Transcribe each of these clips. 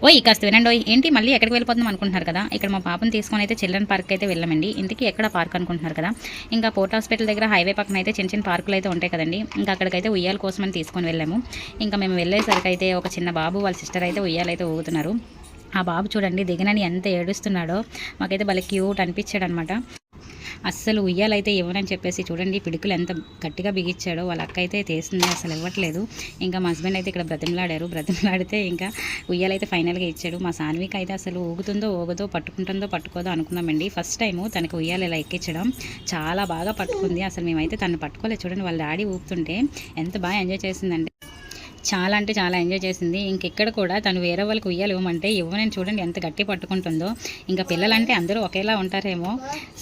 ఓయ్ కాస్త వినండి. ఏంటి మళ్ళీ ఎక్కడికి వెళ్ళిపోతున్నాం అనుకుంటున్నారు కదా. ఇక్కడ మా పాపను తీసుకొని అయితే చిల్డ్రన్ పార్క్ అయితే వెళ్ళామండి. ఇంటికి ఎక్కడ పార్క్ అనుకుంటున్నారు కదా. ఇంకా పోర్ట్ హాస్పిటల్ దగ్గర హైవే పక్కన అయితే చిన్న చిన్న పార్కులు అయితే ఉంటాయి కదండి. ఇంకా అక్కడికైతే ఉయ్యాల కోసం అని తీసుకొని వెళ్ళాము. ఇంకా మేము వెళ్ళేసరికి అయితే ఒక చిన్న బాబు వాళ్ళ సిస్టర్ అయితే ఉయ్యాలైతే ఊగుతున్నారు. ఆ బాబు చూడండి దిగనని ఎంత ఏడుస్తున్నాడో మాకైతే భలే క్యూట్ అనిపించాడు అనమాట. అస్సలు ఉయ్యాలైతే ఇవ్వనని చెప్పేసి చూడండి పిడుకులు ఎంత గట్టిగా బిగించాడో. వాళ్ళ అక్క అయితే తీస్తుంది, అసలు ఇవ్వట్లేదు. ఇంకా మా హస్బెండ్ అయితే ఇక్కడ బ్రతిమలాడితే ఇంకా ఉయ్యాలైతే ఫైనల్గా ఇచ్చాడు. మా సాన్విక అయితే అసలు ఊగుతుందో ఊగదో, పట్టుకుంటుందో పట్టుకోదో అనుకున్నామండి. ఫస్ట్ టైము తనకు ఉయ్యాలు ఇలా ఎక్కించడం చాలా బాగా పట్టుకుంది. అసలు మేమైతే తను పట్టుకోలేదు. చూడండి వాళ్ళ డాడీ ఊపుతుంటే ఎంత బాగా ఎంజాయ్ చేసిందండి. చాలా అంటే చాలా ఎంజాయ్ చేసింది. ఇంకెక్కడ కూడా తను వేరే వాళ్ళకి ఉయ్యాలు ఇవ్వమంటే ఇవ్వనని చూడండి ఎంత గట్టి పట్టుకుంటుందో. ఇంకా పిల్లలంటే అందరూ ఒకేలా ఉంటారేమో,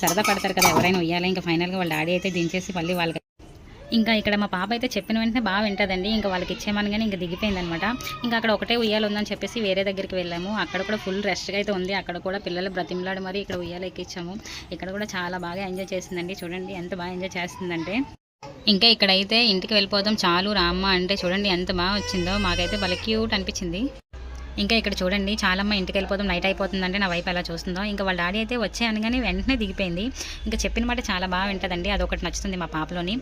సరదా పడతారు కదా ఎవరైనా ఉయ్యాలి. ఇంకా ఫైనల్గా వాళ్ళ డాడీ అయితే దించేసి మళ్ళీ వాళ్ళకి ఇంకా ఇక్కడ మా పాప అయితే చెప్పిన వెంటనే బాగా వింటుందండి. ఇంకా వాళ్ళకి ఇచ్చేమని కానీ ఇంకా దిగిపోయిందనమాట. ఇంకా అక్కడ ఒకటే ఉయ్యాలు ఉందని చెప్పేసి వేరే దగ్గరికి వెళ్ళాము. అక్కడ కూడా ఫుల్ రష్గా అయితే ఉంది. అక్కడ కూడా పిల్లలు బ్రతిమలాడి మరి ఇక్కడ ఉయ్యాలు ఎక్కించాము. ఇక్కడ కూడా చాలా బాగా ఎంజాయ్ చేసిందండి. చూడండి ఎంత బాగా ఎంజాయ్ చేస్తుందంటే. ఇంకా ఇక్కడైతే ఇంటికి వెళ్ళిపోదాం చాలు రామ్మ అంటే చూడండి ఎంత బాగా వచ్చిందో. మాకైతే భలే క్యూట్ అనిపించింది. ఇంకా ఇక్కడ చూడండి చాలమ్మ ఇంటికి వెళ్ళిపోదాం నైట్ అయిపోతుందంటే నా వైపు ఎలా చూస్తుందో. ఇంకా వాళ్ళ డాడీ అయితే వచ్చే అనగానే వెంటనే దిగిపోయింది. ఇంకా చెప్పిన మాట చాలా బాగా వింటుందండి. అదొకటి నచ్చుతుంది మా పాపలోని.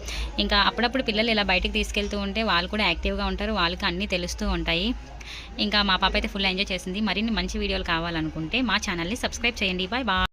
ఇంకా అప్పుడప్పుడు పిల్లలు ఇలా బయటికి తీసుకెళ్తూ ఉంటే వాళ్ళు కూడా యాక్టివ్గా ఉంటారు, వాళ్ళకి అన్నీ తెలుస్తూ ఉంటాయి. ఇంకా మా పాప అయితే ఫుల్ ఎంజాయ్ చేసింది. మరిన్ని మంచి వీడియోలు కావాలనుకుంటే మా ఛానల్ని సబ్స్క్రైబ్ చేయండి. Bye bye.